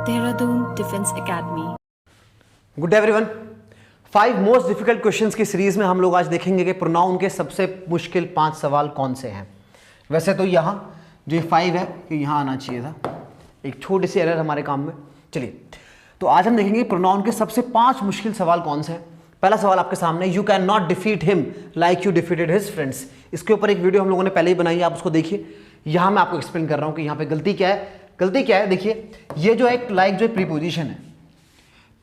Dehradun defence academy. Good everyone. 5 most difficult questions की series में हम लोग आज देखेंगे कि प्रोनाउन के सबसे मुश्किल 5 सवाल कौन से हैं। वैसे तो यहाँ जो 5 है कि यहाँ आना चाहिए था, एक छोटी सी एरर हमारे काम में। चलिए तो आज हम देखेंगे प्रोनाउन के सबसे 5 मुश्किल सवाल कौन से हैं। पहला सवाल आपके सामने, you can not defeat him like you defeated his friends. इसके ऊपर एक वीडियो हम लोगों ने पहले ही बनाई है, आप उसको देखिए। यहाँ मैं आपको एक्सप्लेन कर रहा हूँ कि यहाँ पे गलती क्या है। गलती क्या है, देखिए ये जो एक लाइक जो प्रीपोजिशन है,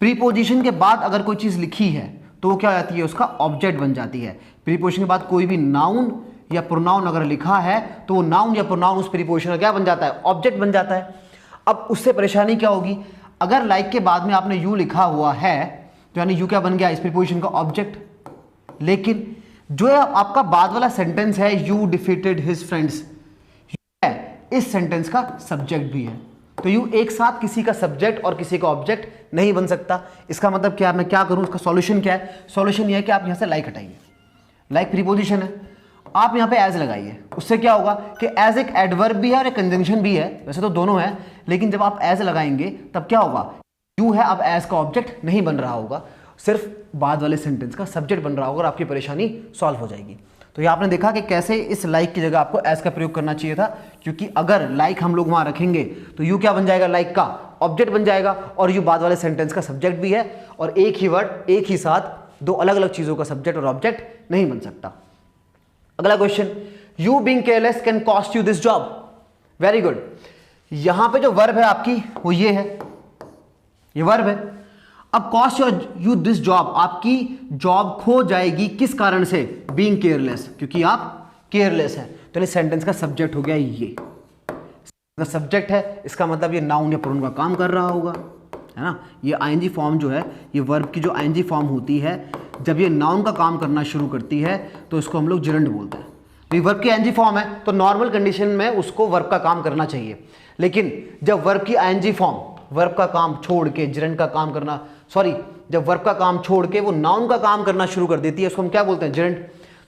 प्रीपोजिशन के बाद अगर कोई चीज लिखी है तो वो क्या हो जाती है, उसका ऑब्जेक्ट बन जाती है। प्रीपोजिशन के बाद कोई भी नाउन या प्रोनाउन अगर लिखा है तो वो नाउन या प्रोनाउन उस प्रीपोजिशन का क्या बन जाता है, ऑब्जेक्ट बन जाता है। अब उससे परेशानी क्या होगी, अगर लाइक के बाद में आपने यू लिखा हुआ है तो यानी यू क्या बन गया, इस प्रीपोजिशन का ऑब्जेक्ट। लेकिन जो आपका बाद वाला सेंटेंस है, यू डिफीटेड हिज फ्रेंड्स, इस सेंटेंस का सब्जेक्ट भी है। तो यू एक साथ किसी का सब्जेक्ट और किसी का ऑब्जेक्ट नहीं बन सकता। इसका मतलब क्या, मैं क्या करूं, इसका सॉल्यूशन क्या है। सॉल्यूशन ये है कि आप यहां से लाइक हटाइए। लाइक प्रीपोजिशन है, आप यहां पे एज लगाइए। उससे क्या होगा कि एज एक एडवर्ब भी है और एक कंजंक्शन भी है, वैसे तो दोनों है, लेकिन जब आप एज लगाएंगे तब क्या होगा, यू है अब एज का ऑब्जेक्ट नहीं बन रहा होगा, सिर्फ बाद वाले सेंटेंस का सब्जेक्ट बन रहा होगा और आपकी परेशानी सॉल्व हो जाएगी। तो ये आपने देखा कि कैसे इस लाइक की जगह आपको एज का प्रयोग करना चाहिए था, क्योंकि अगर लाइक हम लोग वहां रखेंगे तो यू क्या बन जाएगा, लाइक का ऑब्जेक्ट बन जाएगा और यू बाद वाले सेंटेंस का सब्जेक्ट भी है, और एक ही वर्ड एक ही साथ दो अलग अलग चीजों का सब्जेक्ट और ऑब्जेक्ट नहीं बन सकता। अगला question, you being careless can cost you this job. Very good. यहां पे जो वर्ब है आपकी वो ये है, ये वर्ब है। अब कॉस्ट यू दिस जॉब, आपकी जॉब खो जाएगी किस कारण से, बीइंग केयरलेस, क्योंकि आप केयरलेस हैं। तो सेंटेंस का सब्जेक्ट हो गया ये, सब्जेक्ट है, इसका मतलब ये नाउन या प्रोनाउन का काम कर रहा होगा, है ना। ये आईएनजी फॉर्म जो है, ये वर्ब की जो आईएनजी फॉर्म होती है, जब ये नाउन का काम करना शुरू करती है तो इसको हम लोग जिरंड बोलते हैं। तो ये वर्ब की आईएनजी फॉर्म है, तो नॉर्मल कंडीशन में उसको वर्ब का काम करना चाहिए। लेकिन जब वर्ब की आईएनजी फॉर्म वर्ब का काम छोड़ के जिरंड का काम करना, सॉरी, जब वर्ब का काम छोड़ के वो नाउन का काम करना शुरू कर देती है, उसको हम क्या बोलते हैं, जिरंड।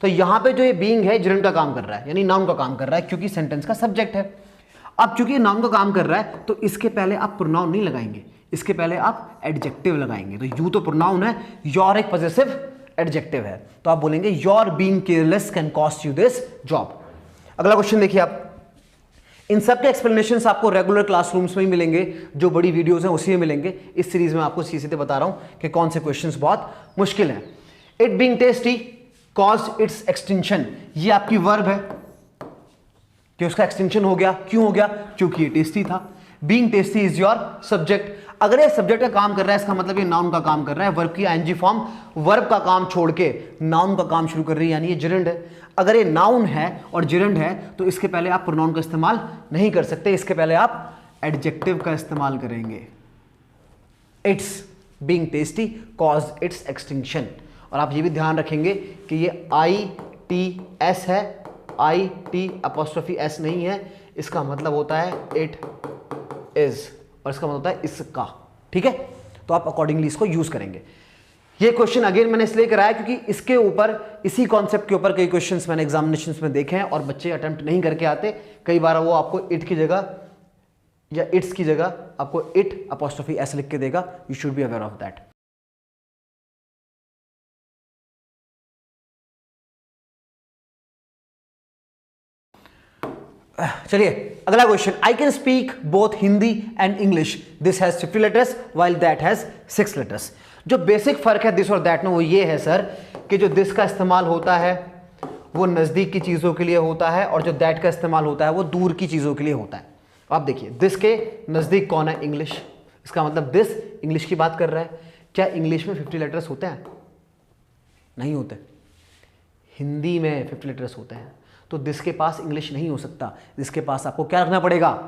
तो यहां पे जो ये बीइंग है जिरंड का काम कर रहा है, यानी नाउन का काम कर रहा है, क्योंकि सेंटेंस का सब्जेक्ट है। अब चूंकि नाउन का काम कर रहा है तो इसके पहले आप प्रोनाउन नहीं लगाएंगे, इसके पहले आप एडजेक्टिव लगाएंगे। तो यू तो प्रोनाउन है, योर एक पॉजेसिव एडजेक्टिव है, तो आप बोलेंगे your being careless can cost you this job. अगला क्वेश्चन देखिए आप, इन सब के एक्सप्लेनेशंस आपको रेगुलर क्लासरूम्स में ही मिलेंगे, जो बड़ी वीडियोस हैं उसी में मिलेंगे। इस सीरीज में आपको सीधे बता रहा हूं कि कौन से क्वेश्चंस बहुत मुश्किल हैं। It being tasty caused it's extinction, ये आपकी वर्ब है कि उसका एक्सटिंक्शन हो गया। क्यों हो गया, क्योंकि ये टेस्टी था। Being tasty is your subject. अगर ये सब्जेक्ट का काम कर रहा है, इसका मतलब ये नाउन का काम कर रहा है। वर्ब की आईएनजी फॉर्म वर्ब का काम छोड़ के नाउन का काम शुरू कर रही है, यानी ये जिरंड है। अगर ये नाउन है और जिरंड है तो इसके पहले आप प्रोनाउन का इस्तेमाल नहीं कर सकते, इसके पहले आप एडजेक्टिव का इस्तेमाल करेंगे। It's being tasty caused it's extinction. और आप ये भी ध्यान रखेंगे कि ये ITS है, IT' नहीं है, इसका मतलब होता है इट इज, और इसका मतलब होता है इसका। ठीक है, तो आप अकॉर्डिंगली इसको यूज करेंगे। ये क्वेश्चन अगेन मैंने इसलिए कराया क्योंकि इसके ऊपर, इसी कॉन्सेप्ट के ऊपर कई क्वेश्चंस मैंने एग्जामिनेशंस में देखे हैं और बच्चे अटेम्प्ट नहीं करके आते। कई बार वो आपको इट की जगह या इट्स की जगह आपको IT' लिख के देगा। You should be aware of that. चलिए अगला question, I can speak both Hindi and English, this has 50 letters while that has 6 letters. जो बेसिक फर्क है दिस और दैट में वो ये है सर कि जो दिस का इस्तेमाल होता है वो नजदीक की चीजों के लिए होता है, और जो दैट का इस्तेमाल होता है वो दूर की चीजों के लिए होता है। आप देखिए दिस के नजदीक कौन है, इंग्लिश, इसका मतलब दिस इंग्लिश की बात कर रहा है। क्या इंग्लिश में 50 लेटर्स होते हैं, नहीं होते। हिंदी में 50 लेटर्स होते हैं, तो दिस के पास इंग्लिश नहीं हो सकता, जिसके पास आपको क्या रखना पड़ेगा,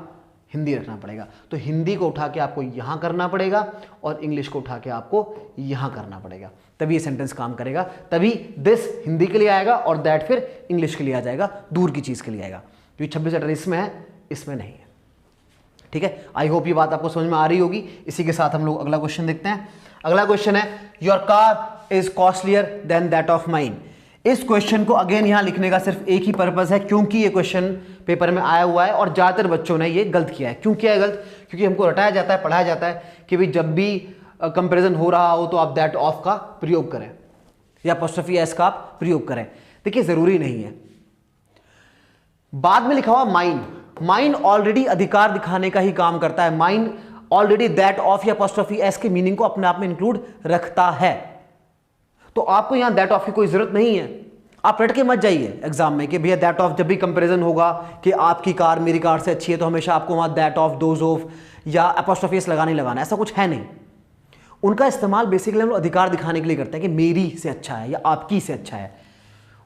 हिंदी रखना पड़ेगा। तो हिंदी को उठा के आपको यहां करना पड़ेगा और इंग्लिश को उठा के आपको यहां करना पड़ेगा, तभी ये सेंटेंस काम करेगा। तभी दिस हिंदी के लिए आएगा और दैट फिर इंग्लिश के लिए आ जाएगा, दूर की चीज के लिए आएगा। क्योंकि 26 लेटर इसमें है, इसमें नहीं है। ठीक है, आई होप ये बात आपको समझ में आ रही होगी। इसी के साथ हम लोग अगला क्वेश्चन देखते हैं। अगला क्वेश्चन है, your car is costlier then that of mine. इस क्वेश्चन को अगेन यहां लिखने का सिर्फ एक ही पर्पस है, क्योंकि ये क्वेश्चन पेपर में आया हुआ है और ज्यादातर बच्चों ने ये गलत किया है। क्यों किया है गलत? क्योंकि हमको रटाया जाता है, पढ़ाया जाता है कि भाई जब भी कंपैरिजन हो रहा हो तो आप दैट ऑफ का प्रयोग करें या अपॉस्ट्रोफी एस का आप प्रयोग करें। देखिए जरूरी नहीं है। बाद में लिखा हुआ माइन, माइन ऑलरेडी अधिकार दिखाने का ही काम करता है। माइन ऑलरेडी दैट ऑफ या अपॉस्ट्रोफी एस के मीनिंग को अपने आप में इंक्लूड रखता है, तो आपको यहां दैट ऑफ की कोई जरूरत नहीं है। आप रट के मत जाइए एग्जाम में कि भैया दैट ऑफ, जब भी कंपैरिजन होगा कि आपकी कार मेरी कार से अच्छी है तो हमेशा आपको वहां दैट ऑफ, दोज ऑफ या अपॉस्ट्रोफी एस लगाना ही लगाना, ऐसा कुछ है नहीं। उनका इस्तेमाल बेसिकली हम लोग अधिकार दिखाने के लिए करते हैं कि मेरी से अच्छा है या आपकी से अच्छा है।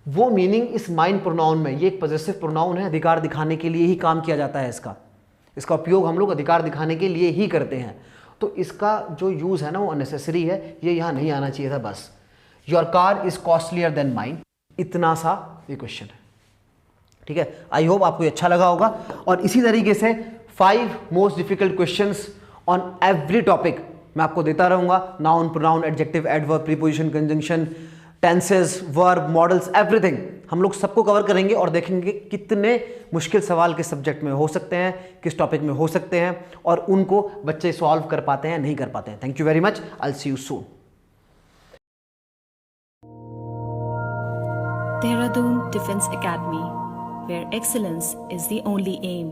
वो मीनिंग इस माइन प्रोनाउन में, ये एक पॉजेसिव प्रोनाउन है, अधिकार दिखाने के लिए ही काम किया जाता है। इसका उपयोग हम लोग अधिकार दिखाने के लिए ही करते हैं, तो इसका जो यूज है ना वो अननेसेसरी है, ये यहां नहीं आना चाहिए था। बस your car is costlier then mine, इतना सा ये क्वेश्चन है। ठीक है, आई होप आपको ये अच्छा लगा होगा। और इसी तरीके से 5 most difficult questions on every topic मैं आपको देता रहूंगा। Noun, pronoun, adjective, adverb, preposition, conjunction, tenses, verb, models, everything हम लोग सबको कवर करेंगे और देखेंगे कितने मुश्किल सवाल किस सब्जेक्ट में हो सकते हैं, किस टॉपिक में हो सकते हैं और उनको बच्चे सॉल्व कर पाते हैं, नहीं कर पाते हैं। Thank you very much, I will see you soon. Dehradun Defense Academy, where excellence is the only aim.